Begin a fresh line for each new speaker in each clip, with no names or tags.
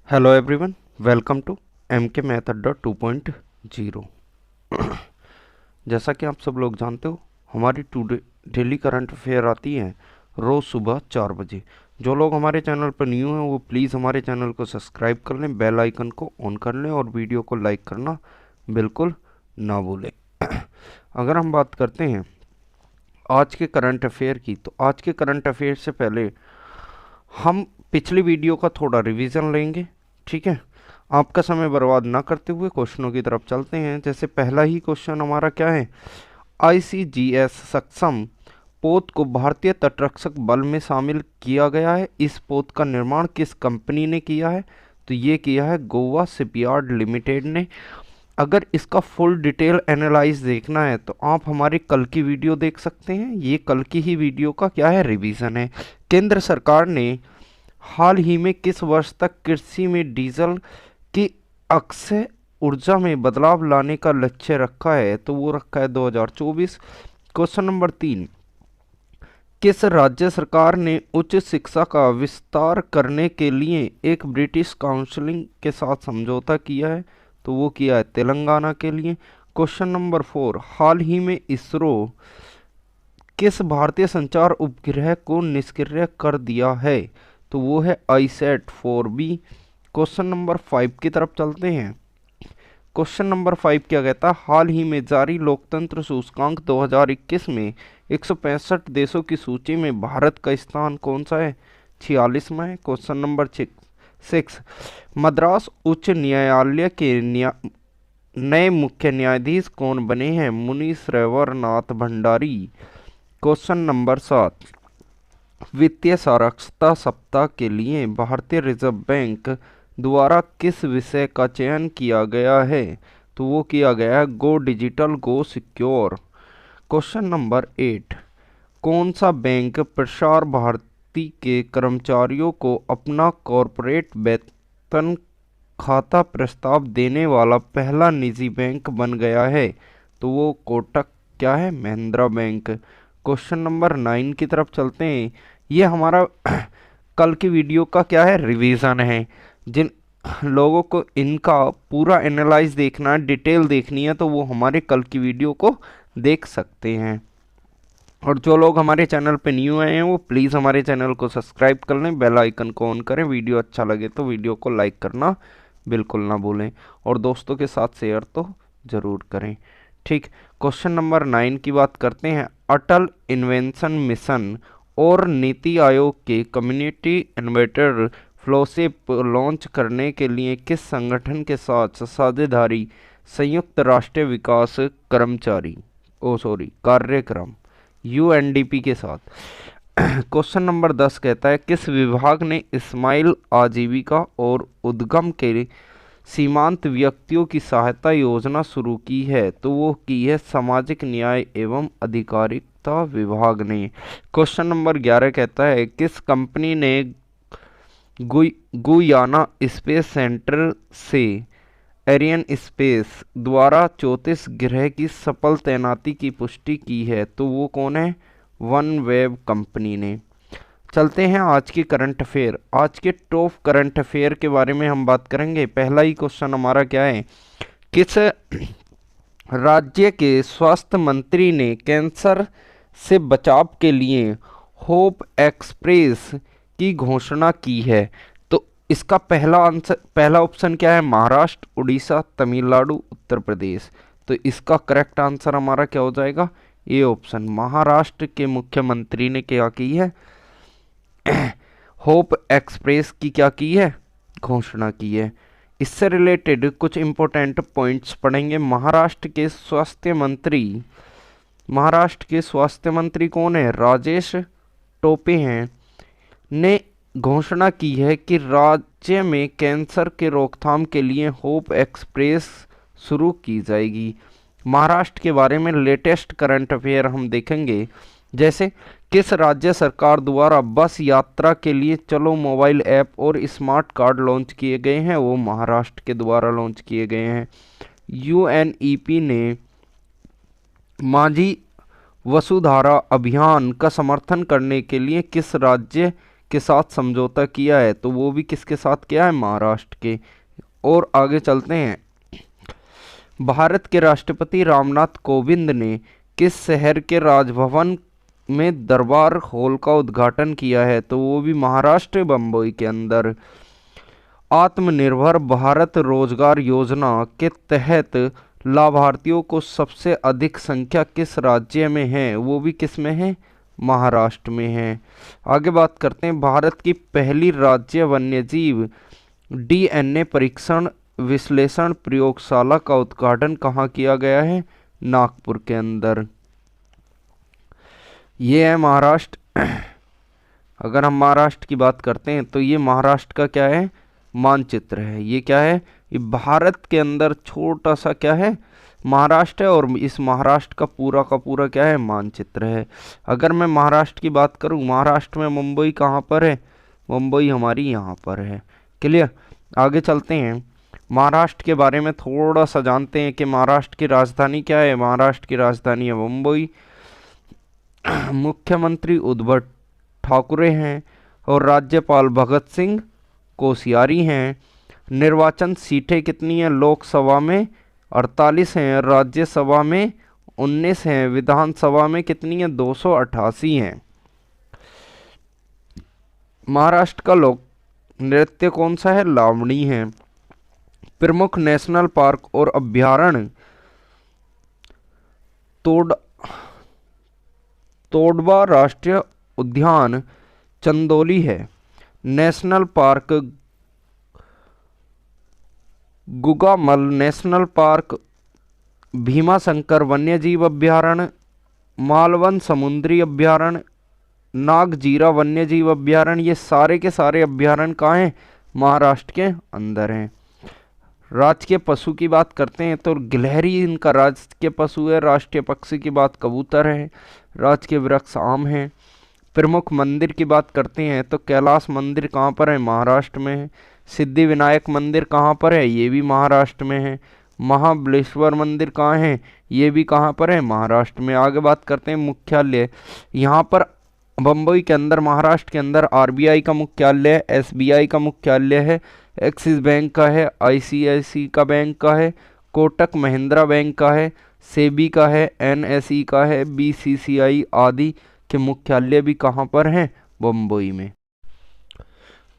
Hello everyone, welcome to M K math Adda 2.0। जैसा कि आप सब लोग जानते हो, हमारी टुडे डेली करंट अफेयर आती है रोज़ सुबह 4 बजे। जो लोग हमारे चैनल पर न्यू हैं वो प्लीज़ हमारे चैनल को सब्सक्राइब कर लें, बेल आइकन को ऑन कर लें और वीडियो को लाइक करना बिल्कुल ना भूलें। अगर हम बात करते हैं आज के करंट अफेयर की, तो आज के करंट अफेयर से पहले हम पिछली वीडियो का थोड़ा रिवीजन लेंगे। ठीक है, आपका समय बर्बाद ना करते हुए क्वेश्चनों की तरफ चलते हैं। जैसे पहला ही क्वेश्चन हमारा क्या है, आईसीजीएस सक्षम पोत को भारतीय तटरक्षक बल में शामिल किया गया है। इस पोत का निर्माण किस कंपनी ने किया है? तो ये किया है गोवा शिपयार्ड लिमिटेड ने। अगर इसका फुल डिटेल एनालाइज देखना है तो आप हमारी कल की वीडियो देख सकते हैं। ये कल की ही वीडियो का क्या है, रिवीजन है। केंद्र सरकार ने हाल ही में किस वर्ष तक कृषि में डीजल की अक्षय ऊर्जा में बदलाव लाने का लक्ष्य रखा है? तो वो रखा है 2024। क्वेश्चन नंबर 3, किस राज्य सरकार ने उच्च शिक्षा का विस्तार करने के लिए एक ब्रिटिश काउंसिल के साथ समझौता किया है? तो वो किया है तेलंगाना के लिए। क्वेश्चन नंबर 4, हाल ही में इसरो किस भारतीय संचार उपग्रह को निष्क्रिय कर दिया है? तो वो है ISAT-4B। क्वेश्चन नंबर 5 की तरफ चलते हैं। क्वेश्चन नंबर 5 क्या कहता है, हाल ही में जारी लोकतंत्र सूचकांक 2021 में 165 देशों की सूची में भारत का स्थान कौन सा है? 46वां है। क्वेश्चन नंबर 6, मद्रास उच्च न्यायालय के नए मुख्य न्यायाधीश कौन बने हैं? मुनि श्रवण नाथ भंडारी। क्वेश्चन नंबर 7, वित्तीय साक्षरता सप्ताह के लिए भारतीय रिजर्व बैंक द्वारा किस विषय का चयन किया गया है? तो वो किया गया है गो डिजिटल गो सिक्योर। क्वेश्चन नंबर 8, कौन सा बैंक प्रसार भारती के कर्मचारियों को अपना कॉरपोरेट वेतन खाता प्रस्ताव देने वाला पहला निजी बैंक बन गया है? तो वो कोटक क्या है, महिंद्रा बैंक। क्वेश्चन नंबर 9 की तरफ चलते हैं। ये हमारा कल की वीडियो का क्या है, रिवीजन है। जिन लोगों को इनका पूरा एनालाइज देखना है, डिटेल देखनी है, तो वो हमारे कल की वीडियो को देख सकते हैं। और जो लोग हमारे चैनल पे न्यू आए हैं वो प्लीज़ हमारे चैनल को सब्सक्राइब कर लें, बेल आइकन को ऑन करें। वीडियो अच्छा लगे तो वीडियो को लाइक करना बिल्कुल ना भूलें और दोस्तों के साथ शेयर तो ज़रूर करें। ठीक, क्वेश्चन नंबर 9 की बात करते हैं। अटल इन्वेंशन मिशन और नीति आयोग के कम्युनिटी इन्वेटर फ्लोशिप लॉन्च करने के लिए किस संगठन के साथ साझेदारी संयुक्त राष्ट्र विकास कार्यक्रम UNDP के साथ? क्वेश्चन नंबर 10 कहता है, किस विभाग ने स्माइल आजीविका और उद्गम के सीमांत व्यक्तियों की सहायता योजना शुरू की है? तो वो की है सामाजिक न्याय एवं अधिकारिता विभाग ने। क्वेश्चन नंबर 11 कहता है, किस कंपनी ने गुयाना स्पेस सेंटर से एरियन स्पेस द्वारा 34 ग्रह की सफल तैनाती की पुष्टि की है? तो वो कौन है, वन वेब कंपनी ने। चलते हैं आज की करंट अफेयर। आज के टॉप करंट अफेयर के बारे में हम बात करेंगे। पहला ही क्वेश्चन हमारा क्या है, किस राज्य के स्वास्थ्य मंत्री ने कैंसर से बचाव के लिए होप एक्सप्रेस की घोषणा की है? तो इसका पहला ऑप्शन क्या है, महाराष्ट्र, उड़ीसा, तमिलनाडु, उत्तर प्रदेश। तो इसका करेक्ट आंसर हमारा क्या हो जाएगा, ये ऑप्शन। महाराष्ट्र के मुख्यमंत्री ने क्या की है, होप एक्सप्रेस की क्या की है, घोषणा की है। इससे रिलेटेड कुछ इंपॉर्टेंट पॉइंट्स पढ़ेंगे। महाराष्ट्र के स्वास्थ्य मंत्री कौन है, राजेश टोपे हैं, ने घोषणा की है कि राज्य में कैंसर के रोकथाम के लिए होप एक्सप्रेस शुरू की जाएगी। महाराष्ट्र के बारे में लेटेस्ट करंट अफेयर हम देखेंगे। जैसे किस राज्य सरकार द्वारा बस यात्रा के लिए चलो मोबाइल ऐप और स्मार्ट कार्ड लॉन्च किए गए हैं? वो महाराष्ट्र के द्वारा लॉन्च किए गए हैं। UNEP ने माझी वसुधारा अभियान का समर्थन करने के लिए किस राज्य के साथ समझौता किया है, तो वो भी किसके साथ किया है? महाराष्ट्र के। और आगे चलते हैं। भारत के राष्ट्रपति रामनाथ कोविंद ने किस शहर के राजभवन में दरबार हॉल का उद्घाटन किया है? तो वो भी महाराष्ट्र, बम्बई के अंदर। आत्मनिर्भर भारत रोजगार योजना के तहत लाभार्थियों को सबसे अधिक संख्या किस राज्य में है? वो भी किस में है? महाराष्ट्र में है। आगे बात करते हैं। भारत की पहली राज्य वन्यजीव डीएनए परीक्षण विश्लेषण प्रयोगशाला का उद्घाटन कहाँ किया गया है? नागपुर के अंदर। ये है महाराष्ट्र। अगर हम महाराष्ट्र की बात करते हैं तो ये महाराष्ट्र का क्या है? मानचित्र है। ये क्या है? ये भारत के अंदर छोटा सा क्या है? महाराष्ट्र है, और इस महाराष्ट्र का पूरा क्या है? मानचित्र है। अगर मैं महाराष्ट्र की बात करूं, महाराष्ट्र में मुंबई कहाँ पर है? मुंबई हमारी यहाँ पर है। क्लियर। आगे चलते हैं। महाराष्ट्र के बारे में थोड़ा सा जानते हैं कि महाराष्ट्र की राजधानी क्या है? महाराष्ट्र की राजधानी है मुंबई। मुख्यमंत्री उद्धव ठाकरे हैं और राज्यपाल भगत सिंह कोश्यारी हैं। निर्वाचन सीटें कितनी हैं? लोकसभा में 48 हैं, राज्यसभा में 19 हैं, विधानसभा में कितनी है? 288 हैं। महाराष्ट्र का लोक नृत्य कौन सा है? लावणी है। प्रमुख नेशनल पार्क और अभ्यारण्य तोडवा राष्ट्रीय उद्यान चंदौली है। National park Gugamal national park, Bhimashankar वन्यजीव अभ्यारण्य, मालवन समुद्री अभ्यारण्य, नागजीरा वन्यजीव अभ्यारण्य, ये सारे के सारे अभ्यारण्य कहाँ हैं? महाराष्ट्र के अंदर हैं। राजकीय पशु की बात करते हैं तो गिलहरी इनका राजकीय पशु है। राष्ट्रीय पक्षी की बात कबूतर है। राजकीय वृक्ष आम है। प्रमुख मंदिर की बात करते हैं तो कैलाश मंदिर कहाँ पर है? महाराष्ट्र में है। सिद्धि विनायक मंदिर कहाँ पर है? ये भी महाराष्ट्र में है। महाबलेश्वर मंदिर कहाँ है? ये भी कहाँ पर है? महाराष्ट्र में। आगे बात करते हैं मुख्यालय। यहाँ पर बम्बई के अंदर, महाराष्ट्र के अंदर आरबीआई का मुख्यालय है, एसबीआई का मुख्यालय है, एक्सिस बैंक का है, आईसीआईसी का बैंक का है, कोटक महिंद्रा बैंक का है, सेबी का है, एनएसई का है, बीसीसीआई आदि के मुख्यालय भी कहाँ पर हैं? बम्बई में।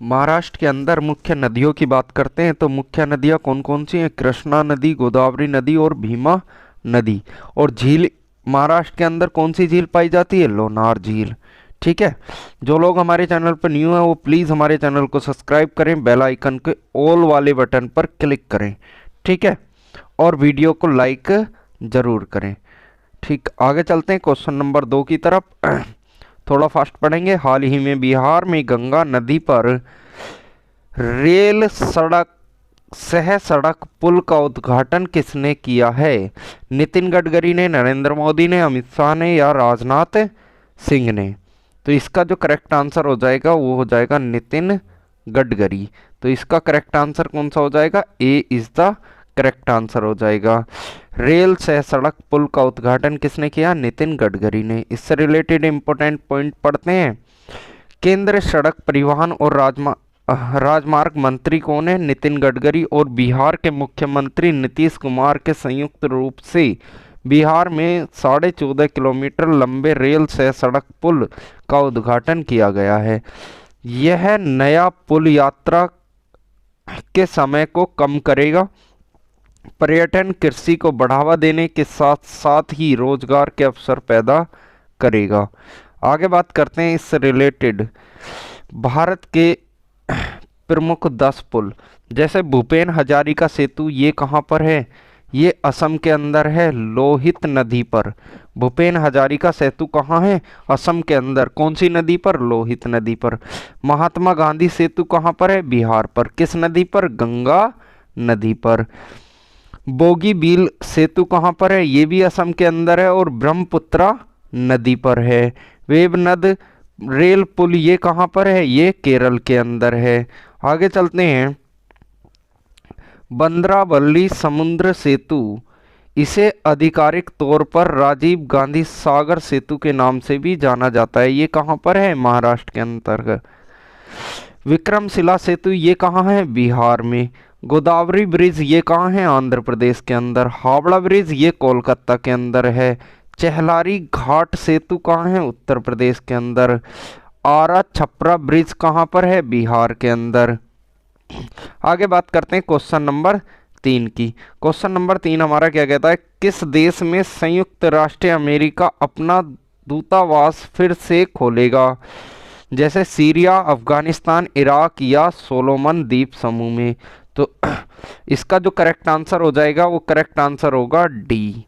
महाराष्ट्र के अंदर मुख्य नदियों की बात करते हैं तो मुख्य नदियाँ कौन कौन सी हैं? कृष्णा नदी, गोदावरी नदी और भीमा नदी। और झील, महाराष्ट्र के अंदर कौन सी झील पाई जाती है? लोनार झील। ठीक है। जो लोग हमारे चैनल पर न्यू हैं वो प्लीज़ हमारे चैनल को सब्सक्राइब करें, बेल आइकन के ऑल वाले बटन पर क्लिक करें। ठीक है। और वीडियो को लाइक ज़रूर करें। ठीक, आगे चलते हैं क्वेश्चन नंबर 2 की तरफ। थोड़ा फास्ट पढ़ेंगे। हाल ही में बिहार में गंगा नदी पर रेल सड़क सह सड़क पुल का उद्घाटन किसने किया है? नितिन गडकरी ने, नरेंद्र मोदी ने, अमित शाह ने या राजनाथ सिंह ने? तो इसका जो करेक्ट आंसर हो जाएगा वो हो जाएगा नितिन गडकरी। तो इसका करेक्ट आंसर कौन सा हो जाएगा? ए इज द करेक्ट आंसर हो जाएगा। रेल सह सड़क पुल का उद्घाटन किसने किया? नितिन गडकरी ने। इससे रिलेटेड इंपॉर्टेंट पॉइंट पढ़ते हैं। केंद्रीय सड़क परिवहन और राजमार्ग मंत्री कौन है? नितिन गडकरी। और बिहार के मुख्यमंत्री नीतीश कुमार के संयुक्त रूप से बिहार में 14.5 किलोमीटर लंबे रेल सह सड़क पुल का उद्घाटन किया गया है। यह नया पुल यात्रा के समय को कम करेगा, पर्यटन, कृषि को बढ़ावा देने के साथ साथ ही रोजगार के अवसर पैदा करेगा। आगे बात करते हैं इससे रिलेटेड भारत के प्रमुख 10 पुल। जैसे भूपेन हजारिका सेतु, ये कहाँ पर है? ये असम के अंदर है, लोहित नदी पर। भूपेन हजारिका सेतु कहाँ है? असम के अंदर। कौन सी नदी पर? लोहित नदी पर। महात्मा गांधी सेतु कहाँ पर है? बिहार पर। किस नदी पर? गंगा नदी पर। बोगीबील सेतु कहाँ पर है? ये भी असम के अंदर है और ब्रह्मपुत्रा नदी पर है। वेबनद रेल पुल ये कहाँ पर है? ये केरल के अंदर है। आगे चलते हैं। बंद्रावली समुद्र सेतु, इसे आधिकारिक तौर पर राजीव गांधी सागर सेतु के नाम से भी जाना जाता है। ये कहाँ पर है? महाराष्ट्र के अंतर्गत। विक्रमशिला सेतु ये कहाँ है? बिहार में। गोदावरी ब्रिज ये कहाँ है? आंध्र प्रदेश के अंदर। हावड़ा ब्रिज ये कोलकाता के अंदर है। चहलारी घाट सेतु कहाँ है? उत्तर प्रदेश के अंदर। आरा छपरा ब्रिज कहाँ पर है? बिहार के अंदर। आगे बात करते हैं क्वेश्चन नंबर 3 की। क्वेश्चन नंबर 3 हमारा क्या कहता है? किस देश में संयुक्त राष्ट्र अमेरिका अपना दूतावास फिर से खोलेगा? जैसे सीरिया, अफगानिस्तान, इराक या सोलोमन द्वीप समूह में। तो इसका जो करेक्ट आंसर हो जाएगा वो करेक्ट आंसर होगा डी।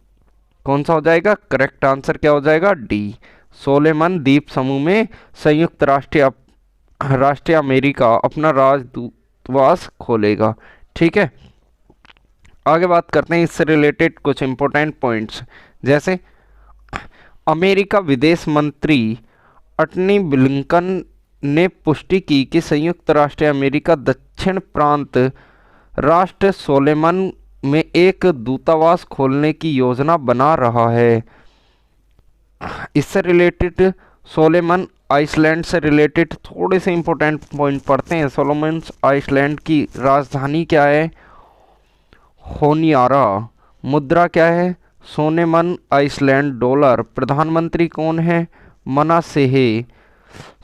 कौन सा हो जाएगा? करेक्ट आंसर क्या हो जाएगा? डी। सोलोमन द्वीप समूह में संयुक्त राष्ट्र अमेरिका अपना राजदूतावास खोलेगा। ठीक है, आगे बात करते हैं इससे रिलेटेड कुछ इंपॉर्टेंट पॉइंट्स। जैसे अमेरिका विदेश मंत्री एंटनी ब्लिंकन ने पुष्टि की कि संयुक्त राष्ट्र अमेरिका दक्षिण प्रांत राष्ट्र सोलोमन में एक दूतावास खोलने की योजना बना रहा है। इससे रिलेटेड सोलोमन आइसलैंड से रिलेटेड थोड़े से इंपॉर्टेंट पॉइंट पढ़ते हैं। सोलोमन आइसलैंड की राजधानी क्या है? होनियारा। मुद्रा क्या है? Solomon island dollar. प्रधानमंत्री कौन है? मनासेह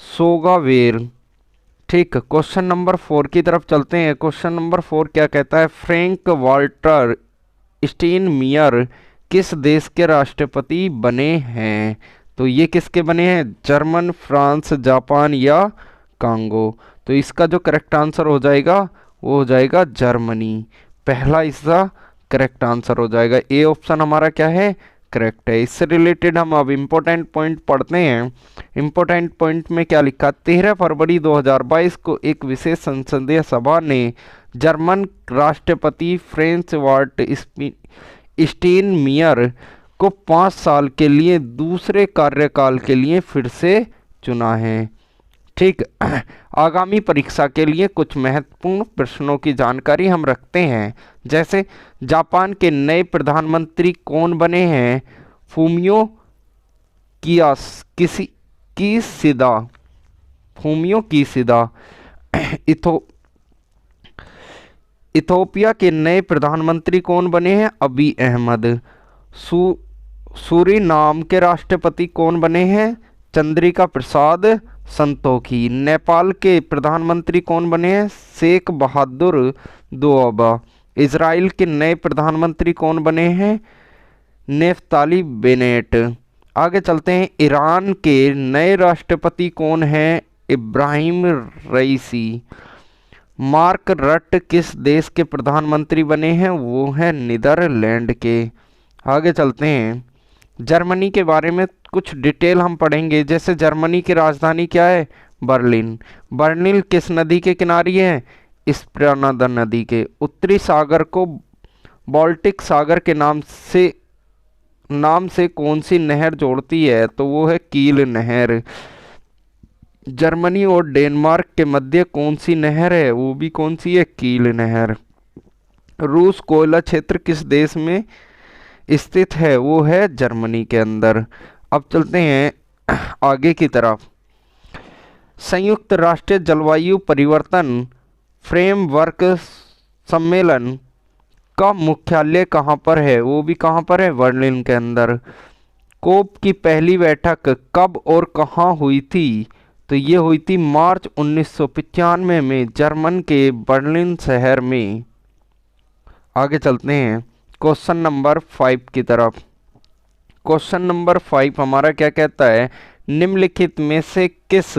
सोगावेर। ठीक, क्वेश्चन नंबर 4 की तरफ चलते हैं। क्वेश्चन नंबर 4 क्या कहता है? फ्रैंक वाल्टर स्टाइनमायर किस देश के राष्ट्रपति बने हैं? तो ये किसके बने हैं? जर्मन, फ्रांस, जापान या कांगो। तो इसका जो करेक्ट आंसर हो जाएगा वो हो जाएगा जर्मनी। पहला इसका करेक्ट आंसर हो जाएगा। ए ऑप्शन हमारा क्या है? करेक्ट है। इससे रिलेटेड हम अब इम्पोर्टेंट पॉइंट पढ़ते हैं। इम्पोर्टेंट पॉइंट में क्या लिखा? 13 फरवरी 2022 को एक विशेष संसदीय सभा ने जर्मन राष्ट्रपति फ्रांस वाल्टर स्टाइनमायर को 5 साल के लिए दूसरे कार्यकाल के लिए फिर से चुना है। ठीक, आगामी परीक्षा के लिए कुछ महत्वपूर्ण प्रश्नों की जानकारी हम रखते हैं। जैसे जापान के नए प्रधानमंत्री कौन बने हैं? Fumio Kishida. Fumio Kishida. Ethiopia के नए प्रधानमंत्री कौन बने हैं? अबी अहमद। सूरीनाम के राष्ट्रपति कौन बने हैं? चंद्रिका प्रसाद संतोखी। नेपाल के प्रधानमंत्री कौन बने हैं? शेख बहादुर दोअबा। इजराइल के नए प्रधानमंत्री कौन बने हैं? Naftali Bennett. आगे चलते हैं। ईरान के नए राष्ट्रपति कौन हैं? इब्राहिम रईसी। मार्क रट किस देश के प्रधानमंत्री बने हैं? वो हैं नीदरलैंड के। आगे चलते हैं। जर्मनी के बारे में कुछ डिटेल हम पढ़ेंगे। जैसे जर्मनी की राजधानी क्या है? बर्लिन। बर्लिन किस नदी के किनारे है? स्प्राना नदी के। उत्तरी सागर को बाल्टिक सागर के नाम से कौन सी नहर जोड़ती है? तो वो है कील नहर। जर्मनी और डेनमार्क के मध्य कौन सी नहर है? वो भी कौन सी है? कील नहर। रूस कोयला क्षेत्र किस देश में स्थित है? वो है जर्मनी के अंदर। अब चलते हैं आगे की तरफ। संयुक्त राष्ट्र जलवायु परिवर्तन फ्रेमवर्क सम्मेलन का मुख्यालय कहाँ पर है? वो भी कहाँ पर है? बर्लिन के अंदर। कोप की पहली बैठक कब और कहाँ हुई थी? तो ये हुई थी मार्च 1995 में जर्मन के बर्लिन शहर में। आगे चलते हैं क्वेश्चन नंबर 5 की तरफ। क्वेश्चन नंबर 5 हमारा क्या कहता है? निम्नलिखित में से किस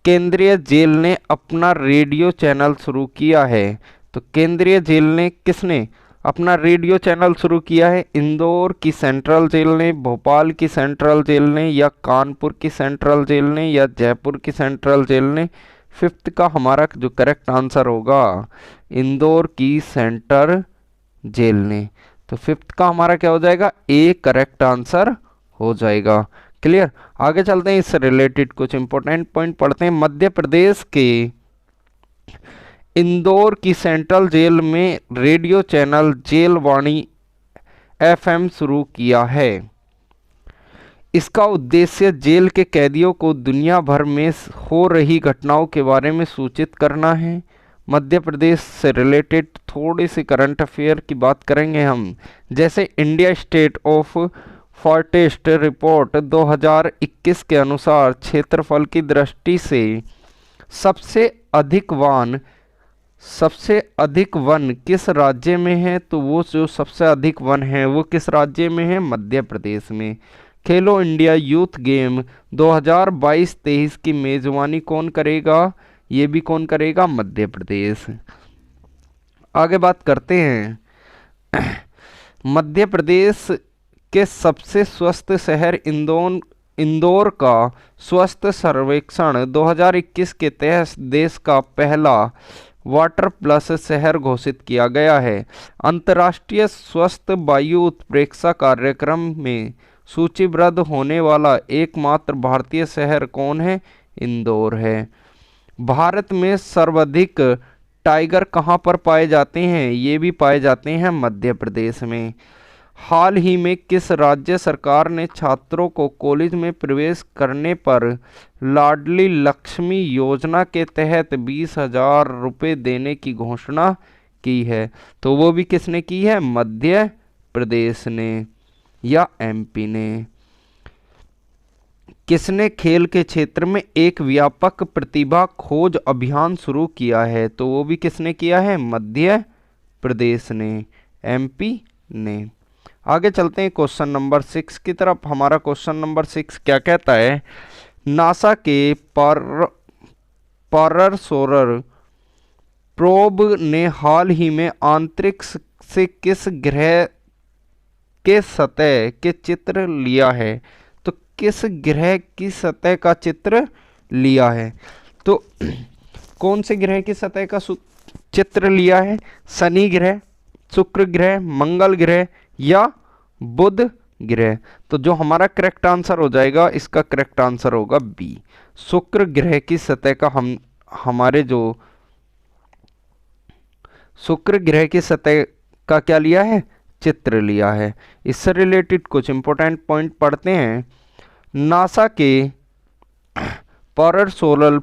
केंद्रीय जेल ने अपना रेडियो चैनल शुरू किया है? तो केंद्रीय जेल ने किसने अपना रेडियो चैनल शुरू किया है? इंदौर की सेंट्रल जेल ने, भोपाल की सेंट्रल जेल ने, या कानपुर की सेंट्रल जेल ने, या जयपुर की सेंट्रल जेल ने? 5th का हमारा जो करेक्ट आंसर होगा इंदौर की सेंट्रल जेल ने। तो 5th का हमारा क्या हो जाएगा? ए करेक्ट आंसर हो जाएगा। क्लियर। आगे चलते हैं, इससे रिलेटेड कुछ इंपॉर्टेंट पॉइंट पढ़ते हैं। मध्य प्रदेश के इंदौर की सेंट्रल जेल में रेडियो चैनल जेल वाणी FM शुरू किया है। इसका उद्देश्य जेल के कैदियों को दुनिया भर में हो रही घटनाओं के बारे में सूचित करना है। मध्य प्रदेश से रिलेटेड थोड़ी सी करंट अफेयर की बात करेंगे हम। जैसे India state of forest report 2021 के अनुसार क्षेत्रफल की दृष्टि से सबसे अधिक वन किस राज्य में है, तो वो जो सबसे अधिक वन है वो किस राज्य में है, मध्य प्रदेश में। खेलो इंडिया यूथ गेम 2022-23 की मेजबानी कौन करेगा, ये भी कौन करेगा, मध्य प्रदेश। आगे बात करते हैं मध्य प्रदेश के सबसे स्वस्थ शहर इंदौर का स्वस्थ सर्वेक्षण 2021 के तहत देश का पहला वाटर प्लस शहर घोषित किया गया है। अंतर्राष्ट्रीय स्वस्थ वायु उत्प्रेक्षा कार्यक्रम में सूचीबद्ध होने वाला एकमात्र भारतीय शहर कौन है, इंदौर है। भारत में सर्वाधिक टाइगर कहाँ पर पाए जाते हैं, ये भी पाए जाते हैं मध्य प्रदेश में। हाल ही में किस राज्य सरकार ने छात्रों को कॉलेज में प्रवेश करने पर लाडली लक्ष्मी योजना के तहत 20,000 रुपये देने की घोषणा की है, तो वो भी किसने की है, मध्य प्रदेश ने या एमपी ने। किसने खेल के क्षेत्र में एक व्यापक प्रतिभा खोज अभियान शुरू किया है, तो वो भी किसने किया है, मध्य प्रदेश ने, एमपी ने। आगे चलते हैं क्वेश्चन नंबर 6 की तरफ। हमारा क्वेश्चन नंबर 6 क्या कहता है, नासा के पारर सोलर प्रोब ने हाल ही में अंतरिक्ष से किस ग्रह के सतह के चित्र लिया है, तो किस ग्रह की सतह का चित्र लिया है, तो कौन से ग्रह की सतह का चित्र लिया है, शनि ग्रह, शुक्र ग्रह, मंगल ग्रह या बुध ग्रह। तो जो हमारा करेक्ट आंसर हो जाएगा, इसका करेक्ट आंसर होगा बी, शुक्र ग्रह की सतह का हमारे जो शुक्र ग्रह की सतह का क्या लिया है, चित्र लिया है। इससे रिलेटेड कुछ इंपॉर्टेंट पॉइंट पढ़ते हैं। नासा के पारर सोलर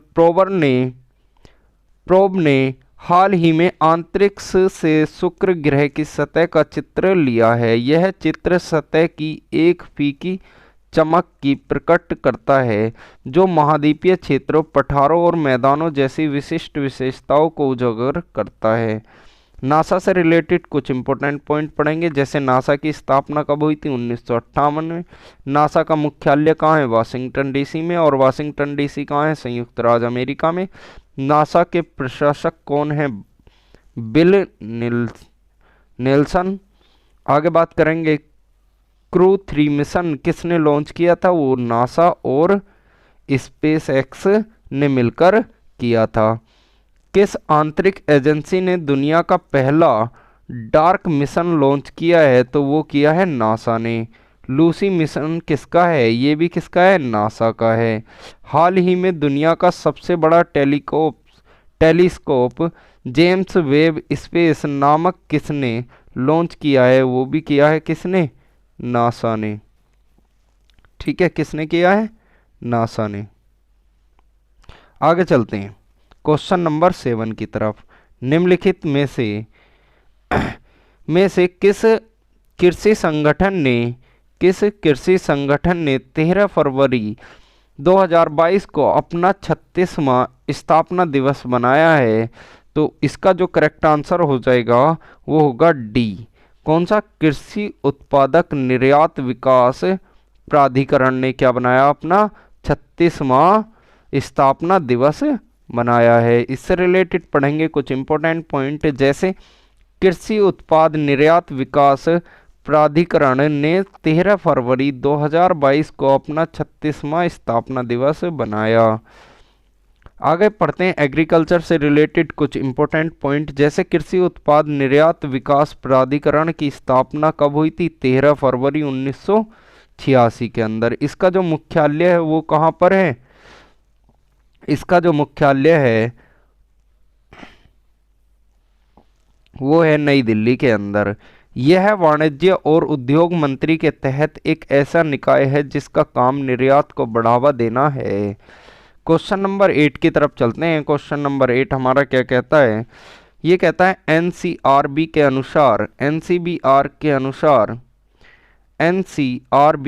प्रोब ने हाल ही में अंतरिक्ष से शुक्र ग्रह की सतह का चित्र लिया है। यह चित्र सतह की एक फीकी चमक की प्रकट करता है जो महाद्वीपीय क्षेत्रों, पठारों और मैदानों जैसी विशिष्ट विशेषताओं को उजागर करता है। नासा से रिलेटेड कुछ इंपॉर्टेंट पॉइंट पढ़ेंगे। जैसे नासा की स्थापना कब हुई थी, 1958 में। नासा का मुख्यालय कहाँ है, वाशिंगटन डीसी में, और वाशिंगटन डीसी कहाँ है, संयुक्त राज्य अमेरिका में। नासा के प्रशासक कौन है, बिल नेल्सन। आगे बात करेंगे क्रू 3 मिशन किसने लॉन्च किया था, वो नासा और स्पेस एक्स ने मिलकर किया था। किस आंतरिक एजेंसी ने दुनिया का पहला डार्क मिशन लॉन्च किया है, तो वो किया है नासा ने। लूसी मिशन किसका है, ये भी किसका है, नासा का है। हाल ही में दुनिया का सबसे बड़ा टेलीस्कोप जेम्स वेब स्पेस नामक किसने लॉन्च किया है, वो भी किया है किसने, नासा ने। ठीक है, किसने किया है, नासा ने। आगे चलते हैं क्वेश्चन नंबर 7 की तरफ। निम्नलिखित में से किस कृषि संगठन ने 13 फरवरी 2022 को अपना 36वां स्थापना दिवस मनाया है, तो इसका जो करेक्ट आंसर हो जाएगा वो होगा डी। कौन सा, कृषि उत्पादक निर्यात विकास प्राधिकरण ने क्या बनाया, अपना 36वां स्थापना दिवस मनाया है। इससे रिलेटेड पढ़ेंगे कुछ इंपॉर्टेंट पॉइंट। जैसे कृषि उत्पाद निर्यात विकास प्राधिकरण ने 13 फरवरी 2022 को अपना 36वां स्थापना दिवस बनाया। आगे पढ़ते हैं एग्रीकल्चर से रिलेटेड कुछ इंपॉर्टेंट पॉइंट। जैसे कृषि उत्पाद निर्यात विकास प्राधिकरण की स्थापना कब हुई थी, 13 फरवरी 1986 के अंदर। इसका जो मुख्यालय है वो कहाँ पर है, इसका जो मुख्यालय है वो है नई दिल्ली के अंदर। यह वाणिज्य और उद्योग मंत्री के तहत एक ऐसा निकाय है जिसका काम निर्यात को बढ़ावा देना है। क्वेश्चन नंबर 8 की तरफ चलते हैं। क्वेश्चन नंबर 8 हमारा क्या कहता है? ये कहता है एनसीआरबी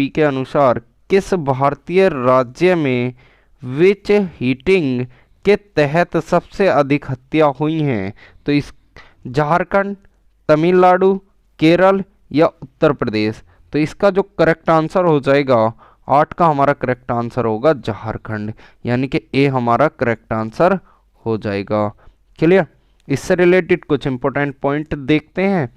के अनुसार किस भारतीय राज्य में विच हीटिंग के तहत सबसे अधिक हत्या हुई हैं? तो इस झारखंड, तमिलनाडु, केरल या उत्तर प्रदेश। तो इसका जो करेक्ट आंसर हो जाएगा 8 का हमारा करेक्ट आंसर होगा झारखंड, यानी कि ए हमारा करेक्ट आंसर हो जाएगा। क्लियर? इससे रिलेटेड कुछ इंपॉर्टेंट पॉइंट देखते हैं।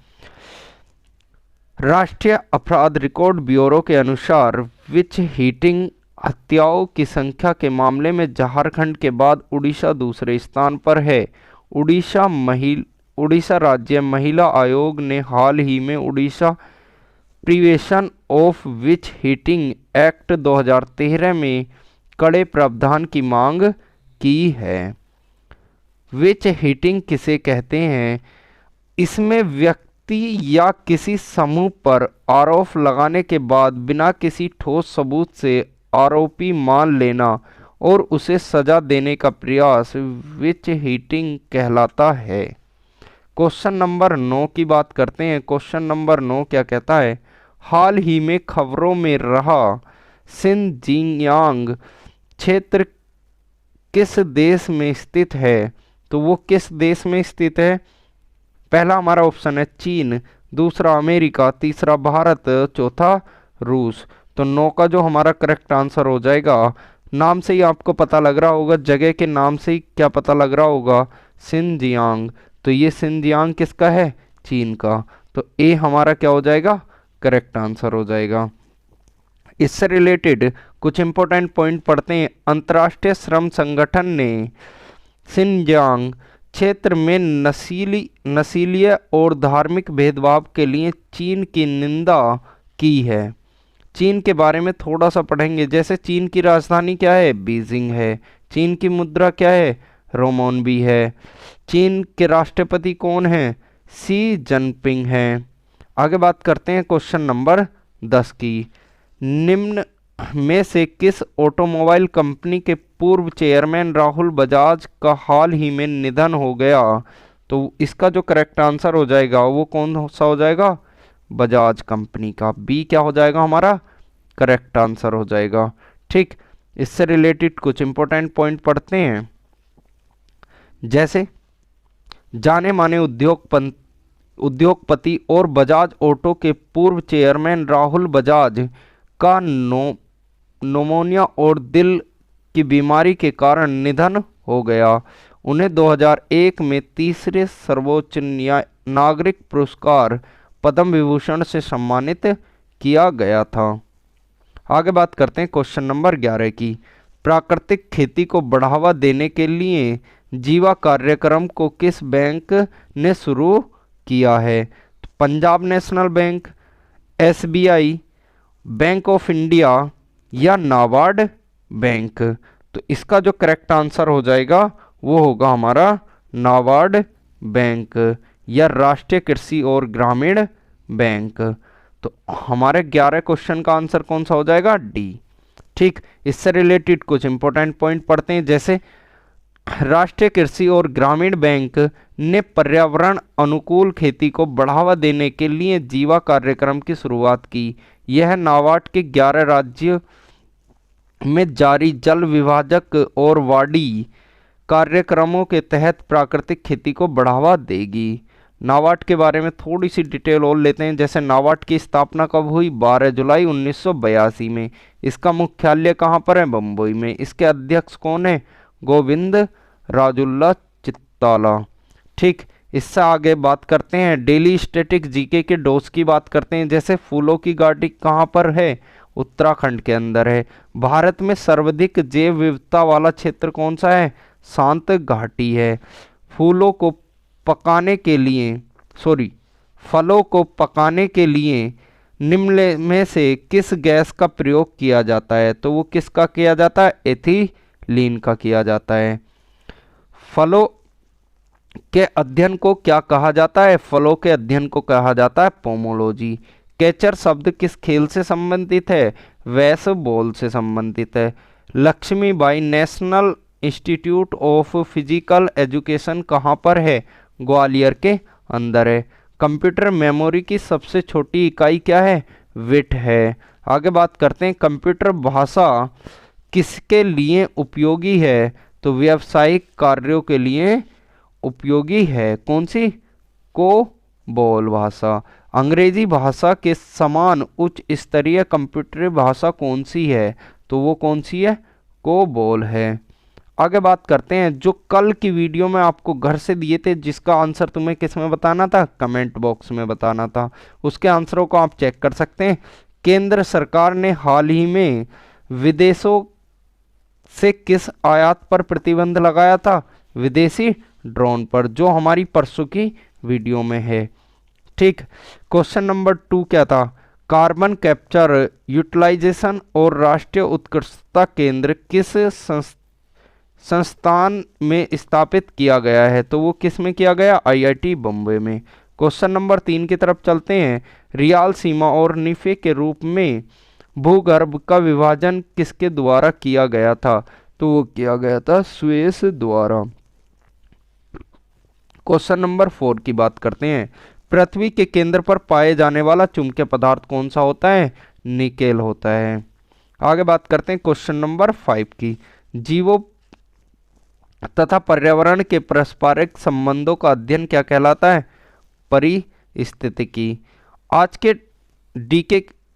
राष्ट्रीय अपराध रिकॉर्ड ब्यूरो के अनुसार विच हीटिंग हत्याओं की संख्या के मामले में झारखंड के बाद उड़ीसा दूसरे स्थान पर है। उड़ीसा राज्य महिला आयोग ने हाल ही में Orissa prevention of which heating act 2013 में कड़े प्रावधान की मांग की है। विच हीटिंग किसे कहते हैं? इसमें व्यक्ति या किसी समूह पर आरोप लगाने के बाद बिना किसी ठोस सबूत से आरोपी मान लेना और उसे सजा देने का प्रयास विच हीटिंग कहलाता है। क्वेश्चन नंबर 9 की बात करते हैं। क्वेश्चन नंबर 9 क्या कहता है? हाल ही में खबरों में रहा सिनजियांग क्षेत्र किस देश में स्थित है? तो वो किस देश में स्थित है? पहला हमारा ऑप्शन है चीन, दूसरा अमेरिका, तीसरा भारत, चौथा रूस। तो 9 का जो हमारा करेक्ट आंसर हो जाएगा, नाम से ही आपको पता लग रहा होगा, जगह के नाम से ही क्या पता लग रहा होगा, सिनजियांग। तो ये सिनजियांग किसका है? चीन का। तो ए हमारा क्या हो जाएगा? करेक्ट आंसर हो जाएगा। इससे रिलेटेड कुछ इंपॉर्टेंट पॉइंट पढ़ते हैं। अंतर्राष्ट्रीय श्रम संगठन ने सिनजियांग क्षेत्र में नस्लीय और धार्मिक भेदभाव के लिए चीन की निंदा की है। चीन के बारे में थोड़ा सा पढ़ेंगे। जैसे चीन की राजधानी क्या है? बीजिंग है। चीन की मुद्रा क्या है? रोमोनबी है। चीन के राष्ट्रपति कौन है? शी जिनपिंग हैं। आगे बात करते हैं क्वेश्चन नंबर 10 की। निम्न में से किस ऑटोमोबाइल कंपनी के पूर्व चेयरमैन राहुल बजाज का हाल ही में निधन हो गया? तो इसका जो करेक्ट आंसर हो जाएगा वो कौन सा हो जाएगा? बजाज कंपनी का। बी क्या हो जाएगा हमारा? करेक्ट आंसर हो जाएगा। ठीक, इससे रिलेटेड कुछ इंपॉर्टेंट पॉइंट पढ़ते हैं। जैसे जाने माने उद्योगपति और बजाज ऑटो के पूर्व चेयरमैन राहुल बजाज का निमोनिया और दिल की बीमारी के कारण निधन हो गया। उन्हें 2001 में तीसरे सर्वोच्च नागरिक पुरस्कार पद्म विभूषण से सम्मानित किया गया था। आगे बात करते हैं क्वेश्चन नंबर 11 की। प्राकृतिक खेती को बढ़ावा देने के लिए जीवा कार्यक्रम को किस बैंक ने शुरू किया है? तो Punjab national bank, SBI, bank of India या नाबार्ड बैंक। तो इसका जो करेक्ट आंसर हो जाएगा वो होगा हमारा नाबार्ड बैंक या राष्ट्रीय कृषि और ग्रामीण बैंक। तो हमारे 11 क्वेश्चन का आंसर कौन सा हो जाएगा? डी। ठीक, इससे रिलेटेड कुछ इंपॉर्टेंट पॉइंट पढ़ते हैं। जैसे राष्ट्रीय कृषि और ग्रामीण बैंक ने पर्यावरण अनुकूल खेती को बढ़ावा देने के लिए जीवा कार्यक्रम की शुरुआत की। यह नाबार्ड के 11 राज्यों में जारी जल विभाजक और वाडी कार्यक्रमों के तहत प्राकृतिक खेती को बढ़ावा देगी। नाबार्ड के बारे में थोड़ी सी डिटेल और लेते हैं। जैसे नाबार्ड की स्थापना कब हुई? 12 जुलाई 1982 में। इसका मुख्यालय कहाँ पर है? बम्बई में। इसके अध्यक्ष कौन है? गोविंद राजुल्ला चित्ताला। ठीक, इससे आगे बात करते हैं डेली स्टैटिक जीके के डोज की बात करते हैं। जैसे फूलों की घाटी कहाँ पर है? उत्तराखंड के अंदर है। भारत में सर्वाधिक जैव विविधता वाला क्षेत्र कौन सा है? शांत घाटी है। फलों को पकाने के लिए निम्न में से किस गैस का प्रयोग किया जाता है? तो वो किसका किया जाता है? एथिलीन का किया जाता है। फलों के अध्ययन को क्या कहा जाता है? फलों के अध्ययन को कहा जाता है पोमोलॉजी। कैचर शब्द किस खेल से संबंधित है? बेसबॉल से संबंधित है। Lakshmibai national institute of physical education कहाँ पर है? ग्वालियर के अंदर है। कंप्यूटर मेमोरी की सबसे छोटी इकाई क्या है? बिट है। आगे बात करते हैं, कंप्यूटर भाषा किसके लिए उपयोगी है? तो व्यावसायिक कार्यों के लिए उपयोगी है। कौन सी? कोबोल भाषा। अंग्रेजी भाषा के समान उच्च स्तरीय कंप्यूटर भाषा कौन सी है? तो वो कौन सी है? कोबोल है। आगे बात करते हैं, जो कल की वीडियो में आपको घर से दिए थे, जिसका आंसर तुम्हें किस में बताना था? कमेंट बॉक्स में बताना था। उसके आंसरों को आप चेक कर सकते हैं। केंद्र सरकार ने हाल ही में विदेशों से किस आयात पर प्रतिबंध लगाया था? विदेशी ड्रोन पर, जो हमारी परसों की वीडियो में है। ठीक। क्वेश्चन नंबर 2 क्या था? कार्बन कैप्चर यूटिलाइजेशन और राष्ट्रीय उत्कृष्टता केंद्र किस संस्थान में स्थापित किया गया है? तो वो किस में किया गया? आईआईटी बॉम्बे में। क्वेश्चन नंबर 3 की तरफ चलते हैं। रियाल सीमा और निफे के रूप में भूगर्भ का विभाजन किसके द्वारा किया गया था? तो वो किया गया था स्वेस द्वारा। क्वेश्चन नंबर 4 की बात करते हैं। पृथ्वी के केंद्र पर पाए जाने वाला चुंबकीय पदार्थ कौन सा होता है? निकेल होता है। आगे बात करते हैं क्वेश्चन नंबर 5 की। जीवों तथा पर्यावरण के पारस्परिक संबंधों का अध्ययन क्या कहलाता है? परिस्थितिकी। आज के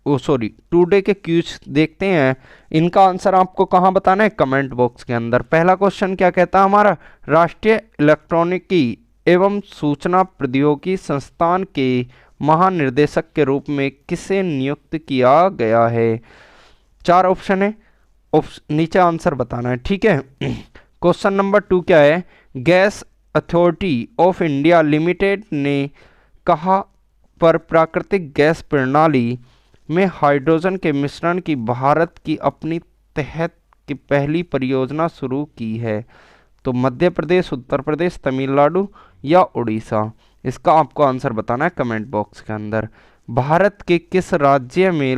टुडे के क्यूज देखते हैं। इनका आंसर आपको कहाँ बताना है? कमेंट बॉक्स के अंदर। पहला क्वेश्चन क्या कहता है हमारा? राष्ट्रीय इलेक्ट्रॉनिकी एवं सूचना प्रौद्योगिकी संस्थान के महानिर्देशक के रूप में किसे नियुक्त किया गया है? 4 ऑप्शन है, नीचे आंसर बताना है। ठीक है। क्वेश्चन नंबर 2 क्या है? Gas authority of India limited ने कहा पर प्राकृतिक गैस प्रणाली में हाइड्रोजन के मिश्रण की भारत की अपनी तहत की पहली परियोजना शुरू की है? तो मध्य प्रदेश, उत्तर प्रदेश, तमिलनाडु या उड़ीसा? इसका आपको आंसर बताना है कमेंट बॉक्स के अंदर। भारत के किस राज्य में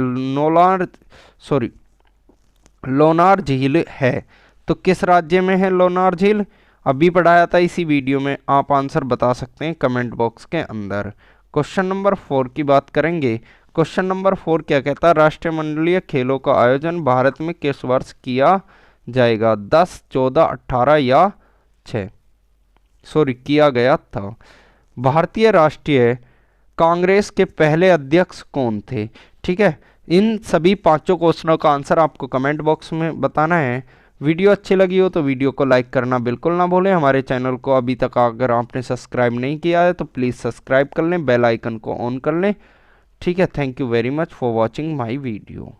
लोनार झील है? तो किस राज्य में है लोनार झील? अभी पढ़ाया था इसी वीडियो में, आप आंसर बता सकते हैं कमेंट बॉक्स के अंदर। क्वेश्चन नंबर 4 की बात करेंगे। क्वेश्चन नंबर 4 क्या कहता है? राष्ट्रमंडलीय खेलों का आयोजन भारत में किस वर्ष किया जाएगा? 10, 14, 18 या 6? किया गया था। भारतीय राष्ट्रीय कांग्रेस के पहले अध्यक्ष कौन थे? ठीक है। इन सभी 5 क्वेश्चनों का आंसर आपको कमेंट बॉक्स में बताना है। वीडियो अच्छी लगी हो तो वीडियो को लाइक करना बिल्कुल ना भूलें। हमारे चैनल को अभी तक अगर आपने सब्सक्राइब नहीं किया है तो प्लीज़ सब्सक्राइब कर लें, बेल आइकन को ऑन कर लें। ठीक है। Thank you very much for watching my video.